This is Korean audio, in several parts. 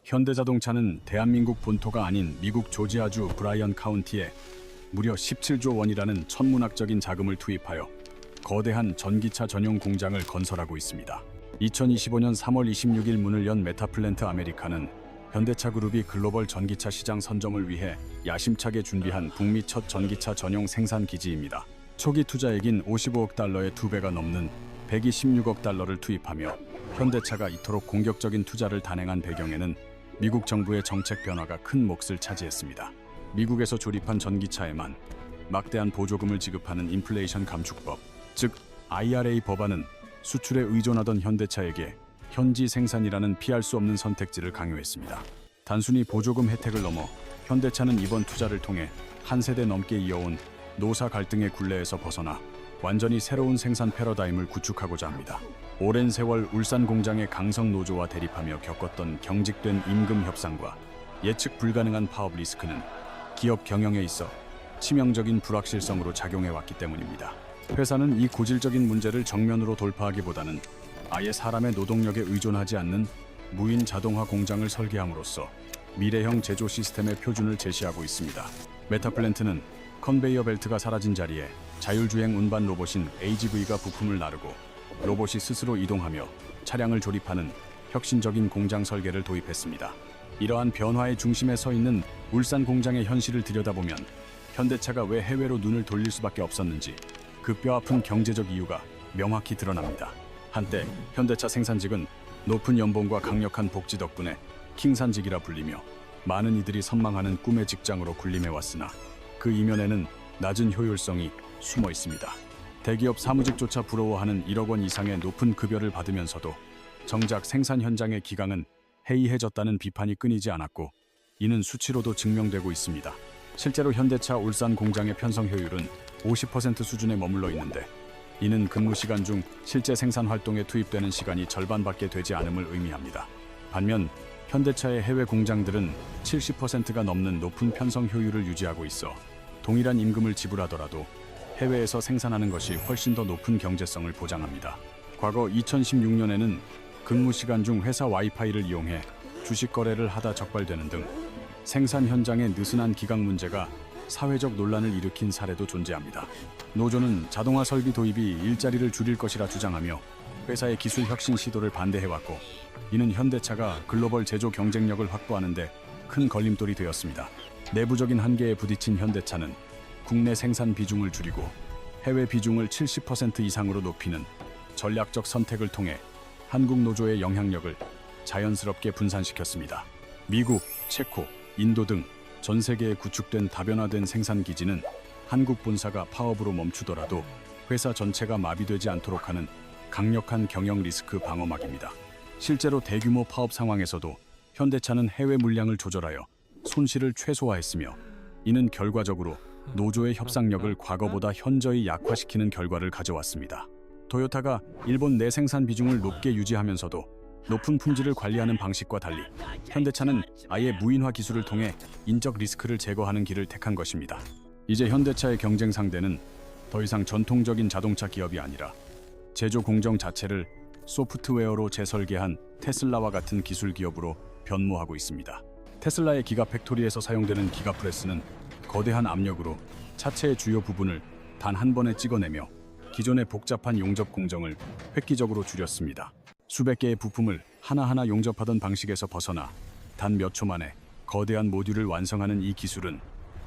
현대자동차는 대한민국 본토가 아닌 미국 조지아주 브라이언 카운티에 무려 17조 원이라는 천문학적인 자금을 투입하여 거대한 전기차 전용 공장을 건설하고 있습니다. 2025년 3월 26일 문을 연 메타플랜트 아메리카는 현대차 그룹이 글로벌 전기차 시장 선점을 위해 야심차게 준비한 북미 첫 전기차 전용 생산 기지입니다. 초기 투자액인 55억 달러의 2배가 넘는 126억 달러를 투입하며 현대차가 이토록 공격적인 투자를 단행한 배경에는 미국 정부의 정책 변화가 큰 몫을 차지했습니다. 미국에서 조립한 전기차에만 막대한 보조금을 지급하는 인플레이션 감축법, 즉 IRA 법안은 수출에 의존하던 현대차에게 현지 생산이라는 피할 수 없는 선택지를 강요했습니다. 단순히 보조금 혜택을 넘어 현대차는 이번 투자를 통해 한 세대 넘게 이어온 노사 갈등의 굴레에서 벗어나 완전히 새로운 생산 패러다임을 구축하고자 합니다. 오랜 세월 울산 공장의 강성 노조와 대립하며 겪었던 경직된 임금 협상과 예측 불가능한 파업 리스크는 기업 경영에 있어 치명적인 불확실성으로 작용해왔기 때문입니다. 회사는 이 고질적인 문제를 정면으로 돌파하기보다는 아예 사람의 노동력에 의존하지 않는 무인 자동화 공장을 설계함으로써 미래형 제조 시스템의 표준을 제시하고 있습니다. 메타플랜트는 컨베이어 벨트가 사라진 자리에 자율주행 운반 로봇인 AGV가 부품을 나르고 로봇이 스스로 이동하며 차량을 조립하는 혁신적인 공장 설계를 도입했습니다. 이러한 변화의 중심에 서 있는 울산 공장의 현실을 들여다보면 현대차가 왜 해외로 눈을 돌릴 수밖에 없었는지 그 뼈아픈 경제적 이유가 명확히 드러납니다. 한때 현대차 생산직은 높은 연봉과 강력한 복지 덕분에 킹산직이라 불리며 많은 이들이 선망하는 꿈의 직장으로 군림해왔으나 그 이면에는 낮은 효율성이 숨어 있습니다. 대기업 사무직조차 부러워하는 1억 원 이상의 높은 급여를 받으면서도 정작 생산 현장의 기강은 해이해졌다는 비판이 끊이지 않았고 이는 수치로도 증명되고 있습니다. 실제로 현대차 울산 공장의 편성 효율은 50% 수준에 머물러 있는데 이는 근무 시간 중 실제 생산 활동에 투입되는 시간이 절반밖에 되지 않음을 의미합니다. 반면 현대차의 해외 공장들은 70%가 넘는 높은 편성 효율을 유지하고 있어 동일한 임금을 지불하더라도 해외에서 생산하는 것이 훨씬 더 높은 경제성을 보장합니다. 과거 2016년에는 근무 시간 중 회사 와이파이를 이용해 주식 거래를 하다 적발되는 등 생산 현장의 느슨한 기강 문제가 사회적 논란을 일으킨 사례도 존재합니다. 노조는 자동화 설비 도입이 일자리를 줄일 것이라 주장하며 회사의 기술 혁신 시도를 반대해왔고 이는 현대차가 글로벌 제조 경쟁력을 확보하는 데 큰 걸림돌이 되었습니다. 내부적인 한계에 부딪힌 현대차는 국내 생산 비중을 줄이고 해외 비중을 70% 이상으로 높이는 전략적 선택을 통해 한국 노조의 영향력을 자연스럽게 분산시켰습니다. 미국, 체코, 인도 등 전 세계에 구축된 다변화된 생산 기지는 한국 본사가 파업으로 멈추더라도 회사 전체가 마비되지 않도록 하는 강력한 경영 리스크 방어막입니다. 실제로 대규모 파업 상황에서도 현대차는 해외 물량을 조절하여 손실을 최소화했으며 이는 결과적으로 노조의 협상력을 과거보다 현저히 약화시키는 결과를 가져왔습니다. 토요타가 일본 내 생산 비중을 높게 유지하면서도 높은 품질을 관리하는 방식과 달리 현대차는 아예 무인화 기술을 통해 인적 리스크를 제거하는 길을 택한 것입니다. 이제 현대차의 경쟁 상대는 더 이상 전통적인 자동차 기업이 아니라 제조 공정 자체를 소프트웨어로 재설계한 테슬라와 같은 기술 기업으로 변모하고 있습니다. 테슬라의 기가 팩토리에서 사용되는 기가프레스는 거대한 압력으로 차체의 주요 부분을 단 한 번에 찍어내며 기존의 복잡한 용접 공정을 획기적으로 줄였습니다. 수백 개의 부품을 하나하나 용접하던 방식에서 벗어나 단 몇 초 만에 거대한 모듈을 완성하는 이 기술은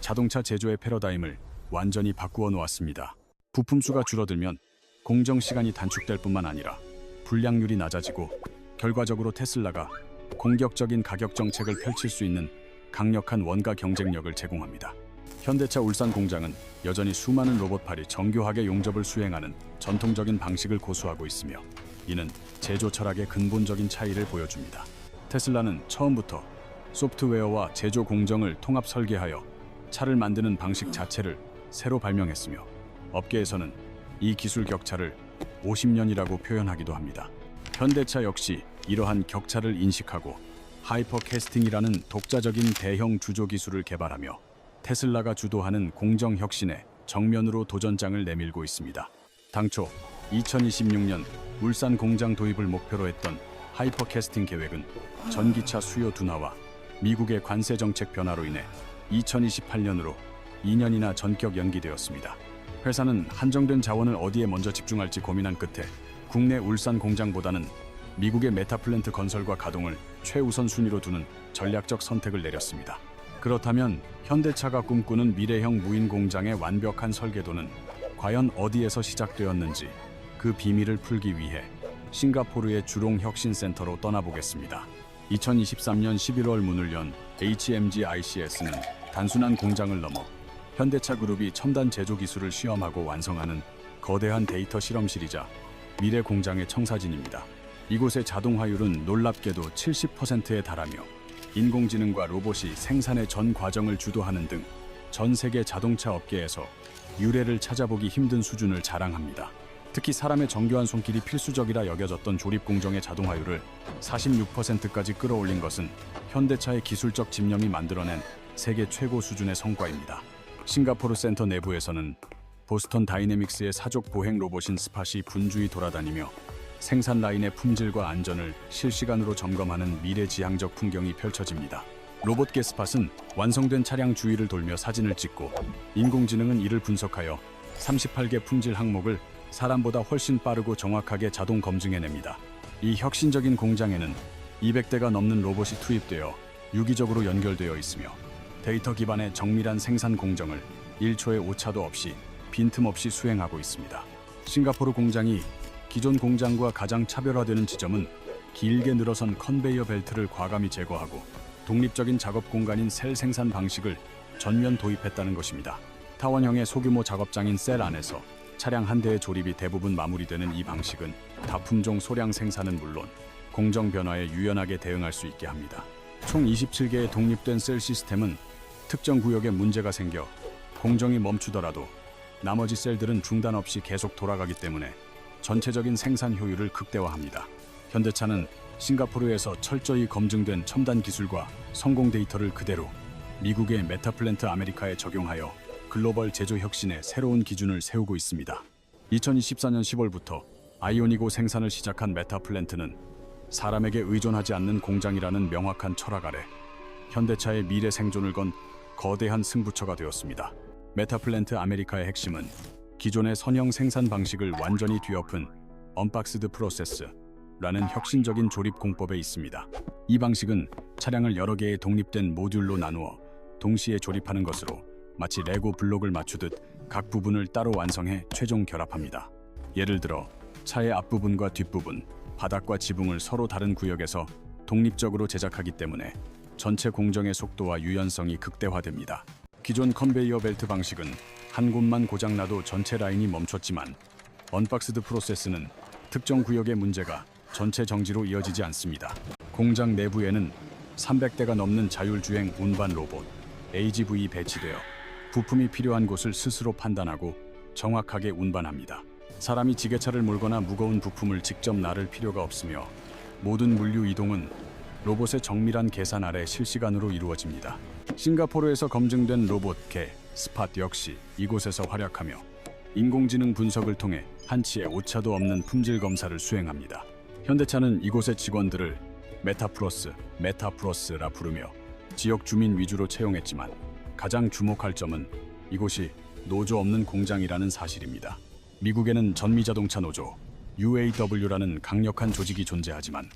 자동차 제조의 패러다임을 완전히 바꾸어 놓았습니다. 부품 수가 줄어들면 공정 시간이 단축될 뿐만 아니라 불량률이 낮아지고 결과적으로 테슬라가 공격적인 가격 정책을 펼칠 수 있는 강력한 원가 경쟁력을 제공합니다. 현대차 울산 공장은 여전히 수많은 로봇팔이 정교하게 용접을 수행하는 전통적인 방식을 고수하고 있으며 이는 제조 철학의 근본적인 차이를 보여줍니다. 테슬라는 처음부터 소프트웨어와 제조 공정을 통합 설계하여 차를 만드는 방식 자체를 새로 발명했으며 업계에서는 이 기술 격차를 50년이라고 표현하기도 합니다. 현대차 역시 이러한 격차를 인식하고 하이퍼캐스팅이라는 독자적인 대형 주조 기술을 개발하며 테슬라가 주도하는 공정 혁신에 정면으로 도전장을 내밀고 있습니다. 당초 2026년 울산 공장 도입을 목표로 했던 하이퍼캐스팅 계획은 전기차 수요 둔화와 미국의 관세 정책 변화로 인해 2028년으로 2년이나 전격 연기되었습니다. 회사는 한정된 자원을 어디에 먼저 집중할지 고민한 끝에 국내 울산 공장보다는 미국의 메타플랜트 건설과 가동을 최우선 순위로 두는 전략적 선택을 내렸습니다. 그렇다면 현대차가 꿈꾸는 미래형 무인 공장의 완벽한 설계도는 과연 어디에서 시작되었는지 그 비밀을 풀기 위해 싱가포르의 주롱 혁신센터로 떠나보겠습니다. 2023년 11월 문을 연 HMG ICS는 단순한 공장을 넘어 현대차 그룹이 첨단 제조 기술을 시험하고 완성하는 거대한 데이터 실험실이자 미래 공장의 청사진입니다. 이곳의 자동화율은 놀랍게도 70%에 달하며 인공지능과 로봇이 생산의 전 과정을 주도하는 등 전 세계 자동차 업계에서 유례를 찾아보기 힘든 수준을 자랑합니다. 특히 사람의 정교한 손길이 필수적이라 여겨졌던 조립 공정의 자동화율을 46%까지 끌어올린 것은 현대차의 기술적 집념이 만들어낸 세계 최고 수준의 성과입니다. 싱가포르 센터 내부에서는 보스턴 다이내믹스의 사족 보행 로봇인 스팟이 분주히 돌아다니며 생산 라인의 품질과 안전을 실시간으로 점검하는 미래지향적 풍경이 펼쳐집니다. 로봇계 스팟은 완성된 차량 주위를 돌며 사진을 찍고 인공지능은 이를 분석하여 38개 품질 항목을 사람보다 훨씬 빠르고 정확하게 자동 검증해냅니다. 이 혁신적인 공장에는 200대가 넘는 로봇이 투입되어 유기적으로 연결되어 있으며 데이터 기반의 정밀한 생산 공정을 1초의 오차도 없이 빈틈없이 수행하고 있습니다. 싱가포르 공장이 기존 공장과 가장 차별화되는 지점은 길게 늘어선 컨베이어 벨트를 과감히 제거하고 독립적인 작업 공간인 셀 생산 방식을 전면 도입했다는 것입니다. 타원형의 소규모 작업장인 셀 안에서 차량 한 대의 조립이 대부분 마무리되는 이 방식은 다품종 소량 생산은 물론 공정 변화에 유연하게 대응할 수 있게 합니다. 총 27개의 독립된 셀 시스템은 특정 구역에 문제가 생겨 공정이 멈추더라도 나머지 셀들은 중단 없이 계속 돌아가기 때문에 전체적인 생산 효율을 극대화합니다. 현대차는 싱가포르에서 철저히 검증된 첨단 기술과 성공 데이터를 그대로 미국의 메타플랜트 아메리카에 적용하여 글로벌 제조 혁신의 새로운 기준을 세우고 있습니다. 2024년 10월부터 아이오닉 5 생산을 시작한 메타플랜트는 사람에게 의존하지 않는 공장이라는 명확한 철학 아래 현대차의 미래 생존을 건 거대한 승부처가 되었습니다. 메타플랜트 아메리카의 핵심은 기존의 선형 생산 방식을 완전히 뒤엎은 언박스드 프로세스라는 혁신적인 조립 공법에 있습니다. 이 방식은 차량을 여러 개의 독립된 모듈로 나누어 동시에 조립하는 것으로 마치 레고 블록을 맞추듯 각 부분을 따로 완성해 최종 결합합니다. 예를 들어 차의 앞부분과 뒷부분, 바닥과 지붕을 서로 다른 구역에서 독립적으로 제작하기 때문에 전체 공정의 속도와 유연성이 극대화됩니다. 기존 컨베이어 벨트 방식은 한 곳만 고장나도 전체 라인이 멈췄지만 언박스드 프로세스는 특정 구역의 문제가 전체 정지로 이어지지 않습니다. 공장 내부에는 300대가 넘는 자율주행 운반 로봇 AGV 배치되어 부품이 필요한 곳을 스스로 판단하고 정확하게 운반합니다. 사람이 지게차를 몰거나 무거운 부품을 직접 나를 필요가 없으며 모든 물류 이동은 로봇의 정밀한 계산 아래 실시간으로 이루어집니다. 싱가포르에서 검증된 로봇 개 스팟 역시 이곳에서 활약하며 인공지능 분석을 통해 한치의 오차도 없는 품질 검사를 수행합니다. 현대차는 이곳의 직원들을 메타플러스라 부르며 지역 주민 위주로 채용했지만 가장 주목할 점은 이곳이 노조 없는 공장이라는 사실입니다. 미국에는 전미자동차 노조 UAW라는 강력한 조직이 존재하지만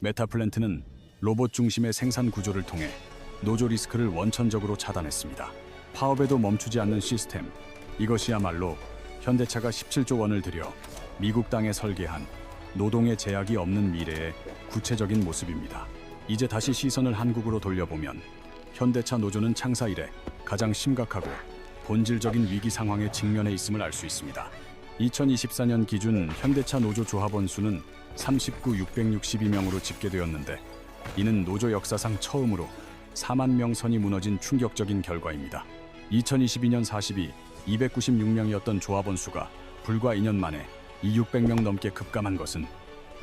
메타플랜트는 로봇 중심의 생산 구조를 통해 노조 리스크를 원천적으로 차단했습니다. 파업에도 멈추지 않는 시스템, 이것이야말로 현대차가 17조 원을 들여 미국 땅에 설계한 노동의 제약이 없는 미래의 구체적인 모습입니다. 이제 다시 시선을 한국으로 돌려보면 현대차 노조는 창사 이래 가장 심각하고 본질적인 위기 상황에 직면해 있음을 알 수 있습니다. 2024년 기준 현대차 노조 조합원 수는 39,662명으로 집계되었는데 이는 노조 역사상 처음으로 4만 명 선이 무너진 충격적인 결과입니다. 2022년 296명이었던 조합원 수가 불과 2년 만에 600명 넘게 급감한 것은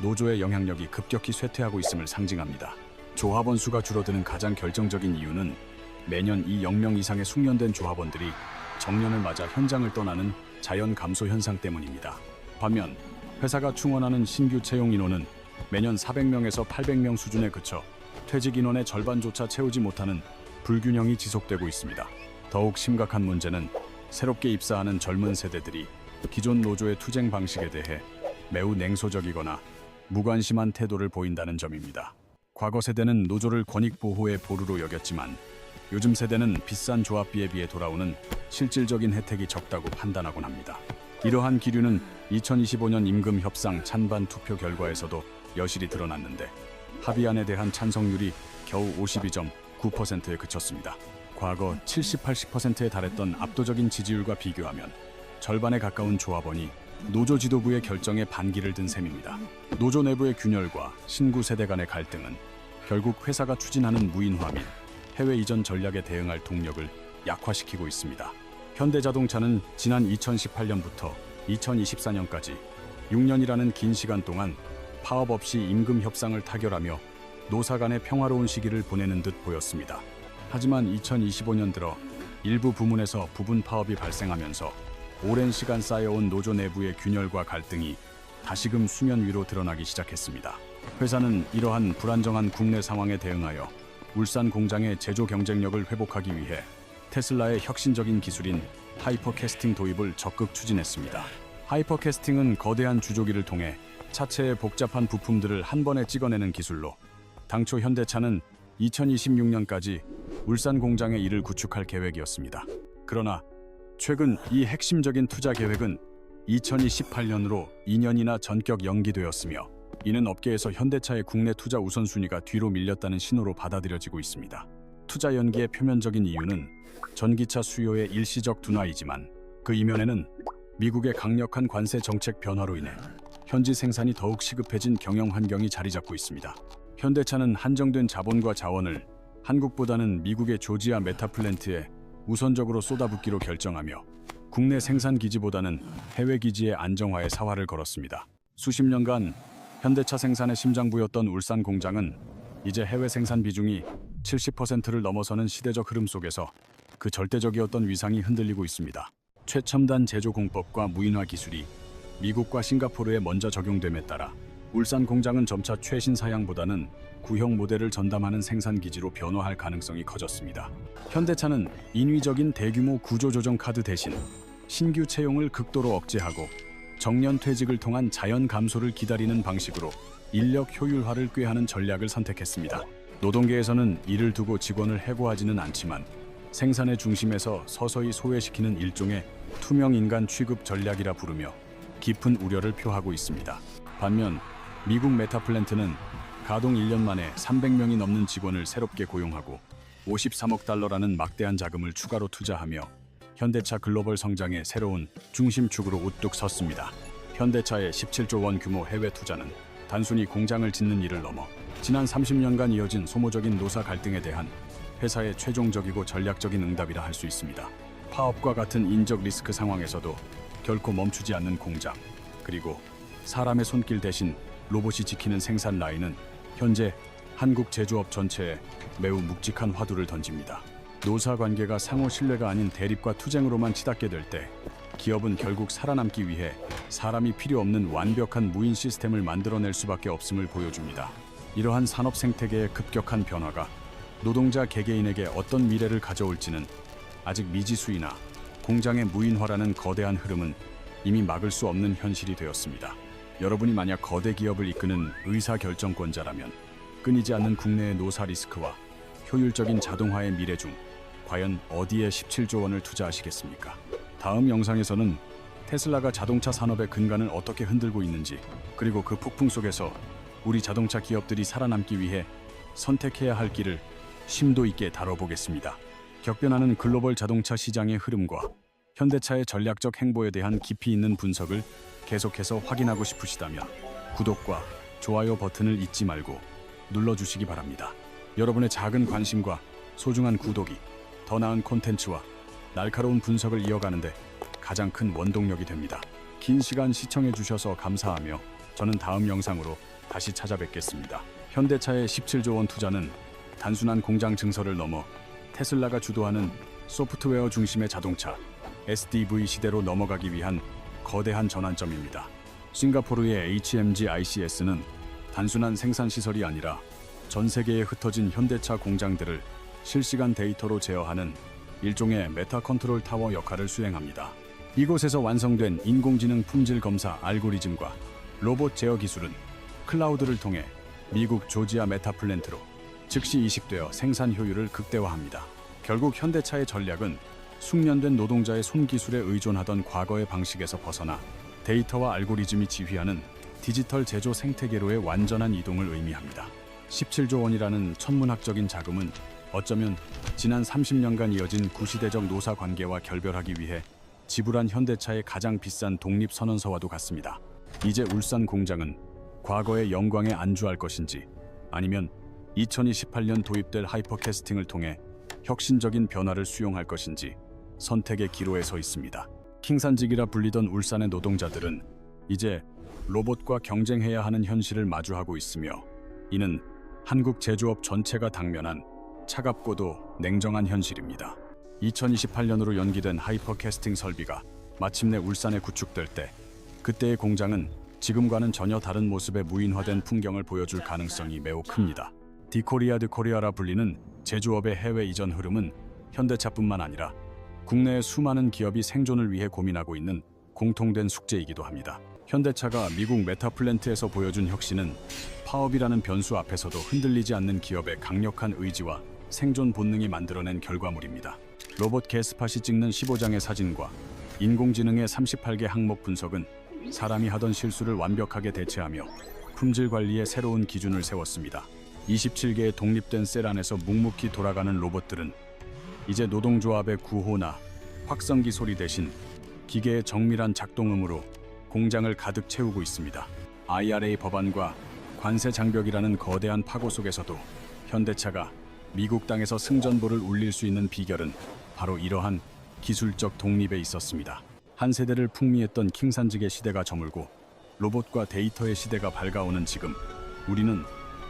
노조의 영향력이 급격히 쇠퇴하고 있음을 상징합니다. 조합원 수가 줄어드는 가장 결정적인 이유는 매년 이 0명 이상의 숙련된 조합원들이 정년을 맞아 현장을 떠나는 자연 감소 현상 때문입니다. 반면 회사가 충원하는 신규 채용 인원은 매년 400명에서 800명 수준에 그쳐 퇴직 인원의 절반조차 채우지 못하는 불균형이 지속되고 있습니다. 더욱 심각한 문제는 새롭게 입사하는 젊은 세대들이 기존 노조의 투쟁 방식에 대해 매우 냉소적이거나 무관심한 태도를 보인다는 점입니다. 과거 세대는 노조를 권익 보호의 보루로 여겼지만 요즘 세대는 비싼 조합비에 비해 돌아오는 실질적인 혜택이 적다고 판단하곤 합니다. 이러한 기류는 2025년 임금 협상 찬반 투표 결과에서도 여실히 드러났는데 합의안에 대한 찬성률이 겨우 52.9%에 그쳤습니다. 과거 70, 80%에 달했던 압도적인 지지율과 비교하면 절반에 가까운 조합원이 노조 지도부의 결정에 반기를 든 셈입니다. 노조 내부의 균열과 신구 세대 간의 갈등은 결국 회사가 추진하는 무인화 및 해외 이전 전략에 대응할 동력을 약화시키고 있습니다. 현대자동차는 지난 2018년부터 2024년까지 6년이라는 긴 시간 동안 파업 없이 임금 협상을 타결하며 노사 간의 평화로운 시기를 보내는 듯 보였습니다. 하지만 2025년 들어 일부 부문에서 부분 파업이 발생하면서 오랜 시간 쌓여온 노조 내부의 균열과 갈등이 다시금 수면 위로 드러나기 시작했습니다. 회사는 이러한 불안정한 국내 상황에 대응하여 울산 공장의 제조 경쟁력을 회복하기 위해 테슬라의 혁신적인 기술인 하이퍼캐스팅 도입을 적극 추진했습니다. 하이퍼캐스팅은 거대한 주조기를 통해 차체의 복잡한 부품들을 한 번에 찍어내는 기술로 당초 현대차는 2026년까지 울산 공장의 이를 구축할 계획이었습니다. 그러나 최근 이 핵심적인 투자 계획은 2028년으로 2년이나 전격 연기되었으며 이는 업계에서 현대차의 국내 투자 우선순위가 뒤로 밀렸다는 신호로 받아들여지고 있습니다. 투자 연기의 표면적인 이유는 전기차 수요의 일시적 둔화이지만 그 이면에는 미국의 강력한 관세 정책 변화로 인해 현지 생산이 더욱 시급해진 경영 환경이 자리 잡고 있습니다. 현대차는 한정된 자본과 자원을 한국보다는 미국의 조지아 메타플랜트에 우선적으로 쏟아붓기로 결정하며 국내 생산 기지보다는 해외 기지의 안정화에 사활을 걸었습니다. 수십 년간 현대차 생산의 심장부였던 울산 공장은 이제 해외 생산 비중이 70%를 넘어서는 시대적 흐름 속에서 그 절대적이었던 위상이 흔들리고 있습니다. 최첨단 제조 공법과 무인화 기술이 미국과 싱가포르에 먼저 적용됨에 따라 울산 공장은 점차 최신 사양보다는 구형 모델을 전담하는 생산 기지로 변화할 가능성이 커졌습니다. 현대차는 인위적인 대규모 구조조정 카드 대신 신규 채용을 극도로 억제하고 정년 퇴직을 통한 자연 감소를 기다리는 방식으로 인력 효율화를 꾀하는 전략을 선택했습니다. 노동계에서는 이를 두고 직원을 해고하지는 않지만 생산의 중심에서 서서히 소외시키는 일종의 투명 인간 취급 전략이라 부르며 깊은 우려를 표하고 있습니다. 반면 미국 메타플랜트는 가동 1년 만에 300명이 넘는 직원을 새롭게 고용하고 53억 달러라는 막대한 자금을 추가로 투자하며 현대차 글로벌 성장의 새로운 중심축으로 우뚝 섰습니다. 현대차의 17조 원 규모 해외 투자는 단순히 공장을 짓는 일을 넘어 지난 30년간 이어진 소모적인 노사 갈등에 대한 회사의 최종적이고 전략적인 응답이라 할 수 있습니다. 파업과 같은 인적 리스크 상황에서도 결코 멈추지 않는 공장, 그리고 사람의 손길 대신 로봇이 지키는 생산 라인은 현재 한국 제조업 전체에 매우 묵직한 화두를 던집니다. 노사 관계가 상호 신뢰가 아닌 대립과 투쟁으로만 치닫게 될 때 기업은 결국 살아남기 위해 사람이 필요 없는 완벽한 무인 시스템을 만들어낼 수밖에 없음을 보여줍니다. 이러한 산업 생태계의 급격한 변화가 노동자 개개인에게 어떤 미래를 가져올지는 아직 미지수이나 공장의 무인화라는 거대한 흐름은 이미 막을 수 없는 현실이 되었습니다. 여러분이 만약 거대 기업을 이끄는 의사결정권자라면 끊이지 않는 국내의 노사 리스크와 효율적인 자동화의 미래 중 과연 어디에 17조 원을 투자하시겠습니까? 다음 영상에서는 테슬라가 자동차 산업의 근간을 어떻게 흔들고 있는지, 그리고 그 폭풍 속에서 우리 자동차 기업들이 살아남기 위해 선택해야 할 길을 심도 있게 다뤄보겠습니다. 격변하는 글로벌 자동차 시장의 흐름과 현대차의 전략적 행보에 대한 깊이 있는 분석을 계속해서 확인하고 싶으시다면 구독과 좋아요 버튼을 잊지 말고 눌러주시기 바랍니다. 여러분의 작은 관심과 소중한 구독이 더 나은 콘텐츠와 날카로운 분석을 이어가는데 가장 큰 원동력이 됩니다. 긴 시간 시청해주셔서 감사하며 저는 다음 영상으로 다시 찾아뵙겠습니다. 현대차의 17조 원 투자는 단순한 공장 증설을 넘어 테슬라가 주도하는 소프트웨어 중심의 자동차 SDV 시대로 넘어가기 위한 거대한 전환점입니다. 싱가포르의 HMG ICS는 단순한 생산 시설이 아니라 전 세계에 흩어진 현대차 공장들을 실시간 데이터로 제어하는 일종의 메타 컨트롤 타워 역할을 수행합니다. 이곳에서 완성된 인공지능 품질 검사 알고리즘과 로봇 제어 기술은 클라우드를 통해 미국 조지아 메타 플랜트로 즉시 이식되어 생산 효율을 극대화합니다. 결국 현대차의 전략은 숙련된 노동자의 손기술에 의존하던 과거의 방식에서 벗어나 데이터와 알고리즘이 지휘하는 디지털 제조 생태계로의 완전한 이동을 의미합니다. 17조 원이라는 천문학적인 자금은 어쩌면 지난 30년간 이어진 구시대적 노사 관계와 결별하기 위해 지불한 현대차의 가장 비싼 독립선언서와도 같습니다. 이제 울산 공장은 과거의 영광에 안주할 것인지 아니면 2028년 도입될 하이퍼캐스팅을 통해 혁신적인 변화를 수용할 것인지 선택의 기로에 서 있습니다. 킹산직이라 불리던 울산의 노동자들은 이제 로봇과 경쟁해야 하는 현실을 마주하고 있으며 이는 한국 제조업 전체가 당면한 차갑고도 냉정한 현실입니다. 2028년으로 연기된 하이퍼캐스팅 설비가 마침내 울산에 구축될 때 그때의 공장은 지금과는 전혀 다른 모습의 무인화된 풍경을 보여줄 가능성이 매우 큽니다. 디코리아드 코리아라 불리는 제조업의 해외 이전 흐름은 현대차뿐만 아니라 국내의 수많은 기업이 생존을 위해 고민하고 있는 공통된 숙제이기도 합니다. 현대차가 미국 메타플랜트에서 보여준 혁신은 파업이라는 변수 앞에서도 흔들리지 않는 기업의 강력한 의지와 생존 본능이 만들어낸 결과물입니다. 로봇 게스팟이 찍는 15장의 사진과 인공지능의 38개 항목 분석은 사람이 하던 실수를 완벽하게 대체하며 품질 관리에 새로운 기준을 세웠습니다. 27개의 독립된 셀 안에서 묵묵히 돌아가는 로봇들은 이제 노동조합의 구호나 확성기 소리 대신 기계의 정밀한 작동음으로 공장을 가득 채우고 있습니다. IRA 법안과 관세 장벽이라는 거대한 파고 속에서도 현대차가 미국 땅에서 승전보를 울릴 수 있는 비결은 바로 이러한 기술적 독립에 있었습니다. 한 세대를 풍미했던 킹산직의 시대가 저물고 로봇과 데이터의 시대가 밝아오는 지금 우리는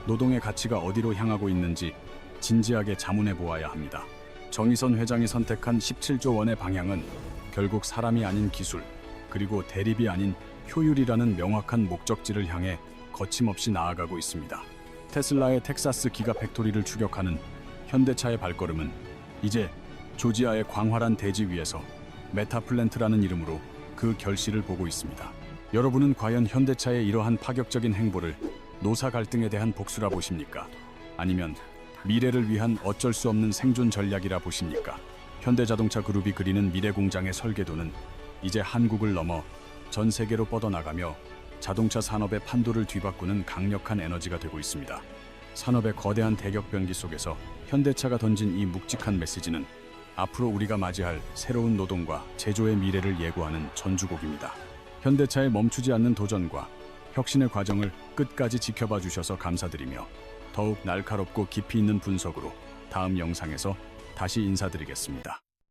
노동의 가치가 어디로 향하고 있는지 진지하게 자문해 보아야 합니다. 정의선 회장이 선택한 17조 원의 방향은 결국 사람이 아닌 기술 그리고 대립이 아닌 효율이라는 명확한 목적지를 향해 거침없이 나아가고 있습니다. 테슬라의 텍사스 기가 팩토리를 추격하는 현대차의 발걸음은 이제 조지아의 광활한 대지 위에서 메타플랜트라는 이름으로 그 결실을 보고 있습니다. 여러분은 과연 현대차의 이러한 파격적인 행보를 노사 갈등에 대한 복수라 보십니까? 아니면 미래를 위한 어쩔 수 없는 생존 전략이라 보십니까? 현대자동차 그룹이 그리는 미래 공장의 설계도는 이제 한국을 넘어 전 세계로 뻗어나가며 자동차 산업의 판도를 뒤바꾸는 강력한 에너지가 되고 있습니다. 산업의 거대한 대격 변기 속에서 현대차가 던진 이 묵직한 메시지는 앞으로 우리가 맞이할 새로운 노동과 제조의 미래를 예고하는 전주곡입니다. 현대차의 멈추지 않는 도전과 혁신의 과정을 끝까지 지켜봐 주셔서 감사드리며 더욱 날카롭고 깊이 있는 분석으로 다음 영상에서 다시 인사드리겠습니다.